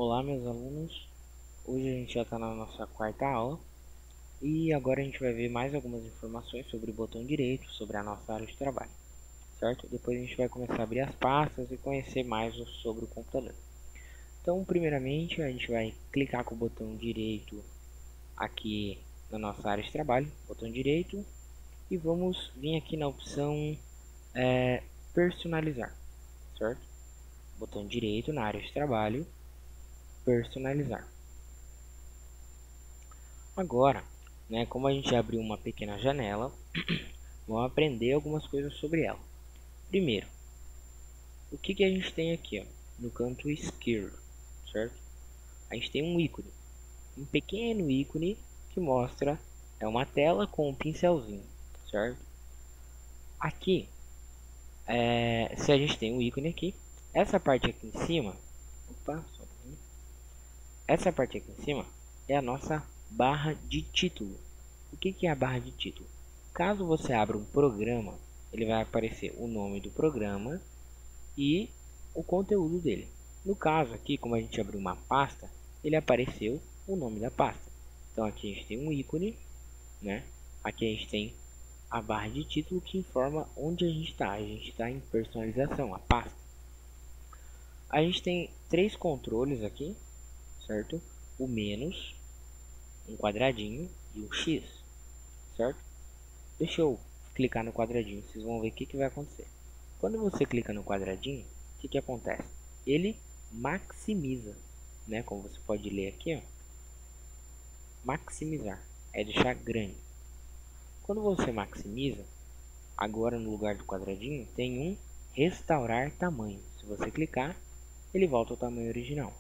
Olá, meus alunos. Hoje a gente já está na nossa quarta aula e agora a gente vai ver mais algumas informações sobre o botão direito, sobre a nossa área de trabalho, certo? Depois a gente vai começar a abrir as pastas e conhecer mais sobre o computador. Então, primeiramente, a gente vai clicar com o botão direito aqui na nossa área de trabalho, botão direito, e vamos vir aqui na opção personalizar, certo? Botão direito na área de trabalho, personalizar. Agora, né, como a gente abriu uma pequena janela, vamos aprender algumas coisas sobre ela. Primeiro, o que a gente tem aqui, ó, no canto esquerdo, certo? A gente tem um ícone, um pequeno ícone que mostra uma tela com um pincelzinho, certo? Aqui, se a gente tem um ícone aqui, essa parte aqui em cima, essa parte aqui em cima é a nossa barra de título. O que é a barra de título? Caso você abra um programa, ele vai aparecer o nome do programa e o conteúdo dele. No caso aqui, como a gente abriu uma pasta, ele apareceu o nome da pasta. Então aqui a gente tem um ícone, né? Aqui a gente tem a barra de título que informa onde a gente está. A gente está em personalização, a pasta. A gente tem três controles aqui, certo? O menos, um quadradinho e um X, certo? Deixa eu clicar no quadradinho, vocês vão ver o que vai acontecer. Quando você clica no quadradinho, o que acontece? Ele maximiza, né? Como você pode ler aqui, ó, maximizar é deixar grande. Quando você maximiza, agora no lugar do quadradinho tem um restaurar tamanho. Se você clicar, ele volta ao tamanho original.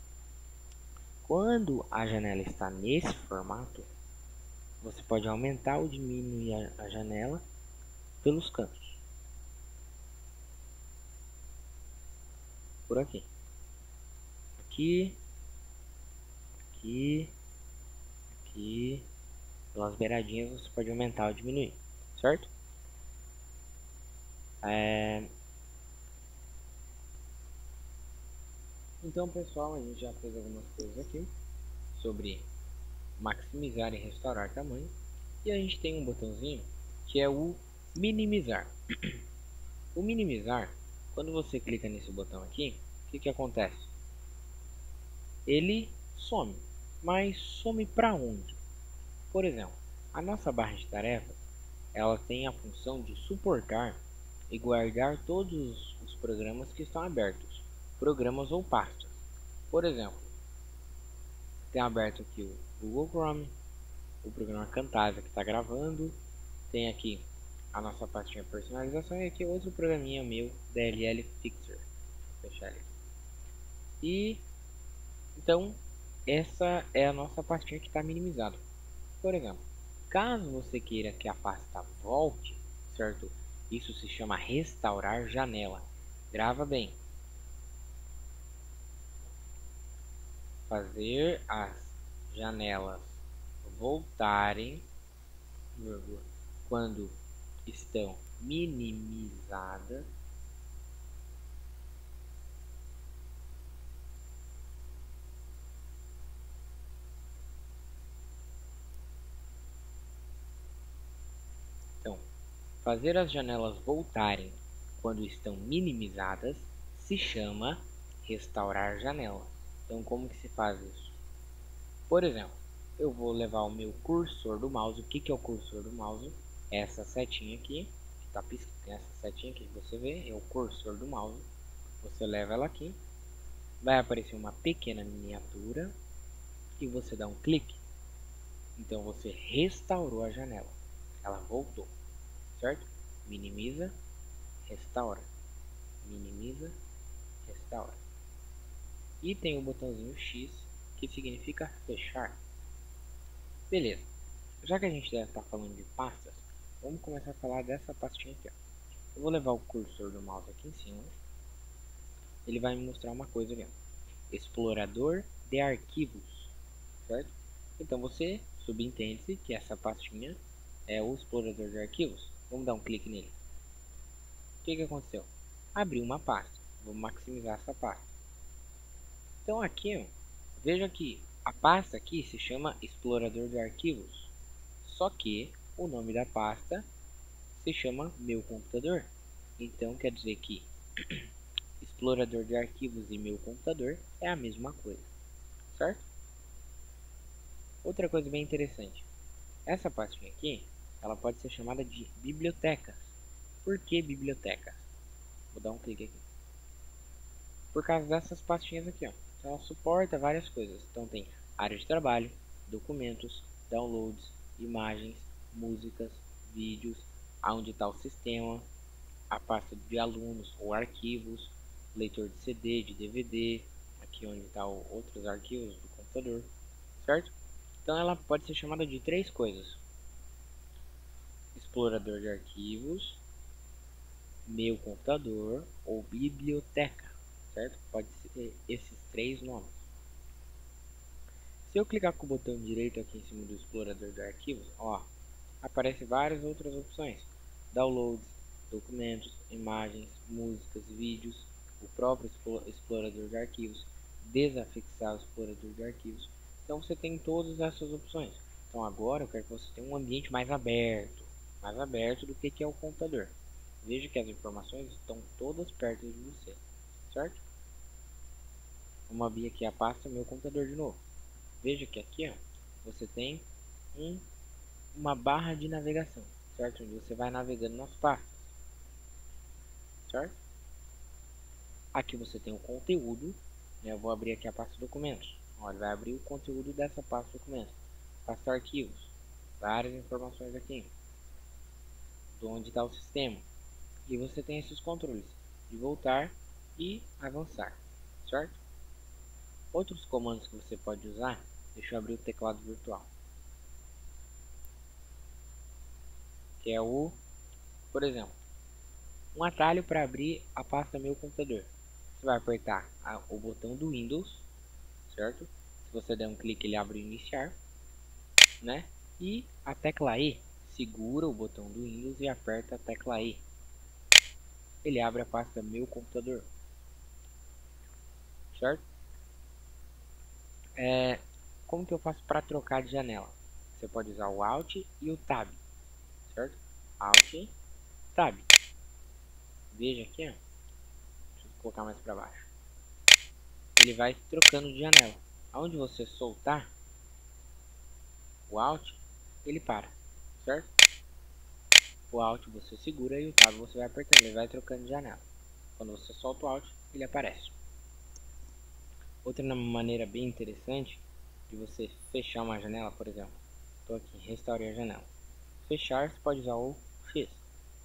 Quando a janela está nesse formato, você pode aumentar ou diminuir a janela pelos cantos. Por aqui. Aqui, aqui, pelas beiradinhas você pode aumentar ou diminuir, certo? Então, pessoal, a gente já fez algumas coisas aqui sobre maximizar e restaurar tamanho. E a gente tem um botãozinho que é o minimizar. O minimizar, quando você clica nesse botão aqui, o que acontece? Ele some, mas some para onde? Por exemplo, a nossa barra de tarefas, ela tem a função de suportar e guardar todos os programas que estão abertos, programas ou pastas. Por exemplo, tem aberto aqui o Google Chrome, o programa Camtasia que está gravando, tem aqui a nossa pastinha personalização e aqui outro programinha meu, DLL Fixer. Vou fechar ele aqui. E então essa é a nossa pastinha que está minimizada. Por exemplo, caso você queira que a pasta volte, certo? Isso se chama restaurar janela. Grava bem. Fazer as janelas voltarem quando estão minimizadas. Então, fazer as janelas voltarem quando estão minimizadas se chama restaurar janela. Então, como que se faz isso? Por exemplo, eu vou levar o meu cursor do mouse. O que é o cursor do mouse? Essa setinha aqui, que está piscando, essa setinha aqui que você vê, é o cursor do mouse. Você leva ela aqui, vai aparecer uma pequena miniatura e você dá um clique. Então você restaurou a janela, ela voltou, certo? Minimiza, restaura, minimiza, restaura. E tem o botãozinho X, que significa fechar. Beleza, já que a gente deve estar falando de pastas, vamos começar a falar dessa pastinha aqui, ó. Eu vou levar o cursor do mouse aqui em cima, ele vai me mostrar uma coisa ali, ó. Explorador de arquivos, certo? Então você subentende-se que essa pastinha é o explorador de arquivos. Vamos dar um clique nele. O que aconteceu? Abriu uma pasta. Vou maximizar essa pasta. Então aqui, ó, Veja que a pasta aqui se chama explorador de arquivos, só que o nome da pasta se chama meu computador. Então quer dizer que explorador de arquivos e meu computador é a mesma coisa, certo? Outra coisa bem interessante, essa pastinha aqui, ela pode ser chamada de bibliotecas. Por que bibliotecas? Vou dar um clique aqui. Por causa dessas pastinhas aqui, ó. Então ela suporta várias coisas. Então tem área de trabalho, documentos, downloads, imagens, músicas, vídeos, aonde está o sistema, a pasta de alunos ou arquivos, leitor de CD, de DVD, aqui onde está outros arquivos do computador, certo? Então ela pode ser chamada de três coisas: explorador de arquivos, meu computador ou biblioteca, certo? Pode ser esses três nomes. Se eu clicar com o botão direito aqui em cima do explorador de arquivos, ó, aparece várias outras opções: downloads, documentos, imagens, músicas, vídeos, o próprio explorador de arquivos, desafixar o explorador de arquivos. Então você tem todas essas opções. Então agora eu quero que você tenha um ambiente mais aberto do que é o computador. Veja que as informações estão todas perto de você, certo? Vamos abrir aqui a pasta meu computador de novo. Veja que aqui, ó, você tem uma barra de navegação, certo? Onde você vai navegando nas pastas, certo? Aqui você tem o conteúdo, né? Eu vou abrir aqui a pasta documentos. Olha, vai abrir o conteúdo dessa pasta documentos. Pasta arquivos, várias informações aqui, de onde está o sistema. E você tem esses controles de voltar e avançar, certo? Outros comandos que você pode usar, deixa eu abrir o teclado virtual, que é por exemplo, um atalho para abrir a pasta meu computador. Você vai apertar o botão do Windows, certo? Se você der um clique, ele abre o iniciar, né? E a tecla E, segura o botão do Windows e aperta a tecla E. Ele abre a pasta meu computador, certo? Como que eu faço para trocar de janela? Você pode usar o Alt e o Tab, certo? Alt, Tab. Veja aqui, ó. Deixa eu colocar mais para baixo. Ele vai trocando de janela. Aonde você soltar o Alt, ele para, certo? O Alt você segura e o Tab você vai apertando, ele vai trocando de janela. Quando você solta o Alt, ele aparece. Outra maneira bem interessante de você fechar uma janela, por exemplo, estou aqui, restaurei a janela. Fechar, você pode usar o X,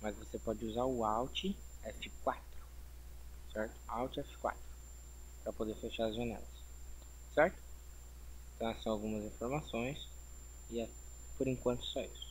mas você pode usar o Alt F4, certo? Alt F4, para poder fechar as janelas, certo? Então essas são algumas informações e por enquanto só isso.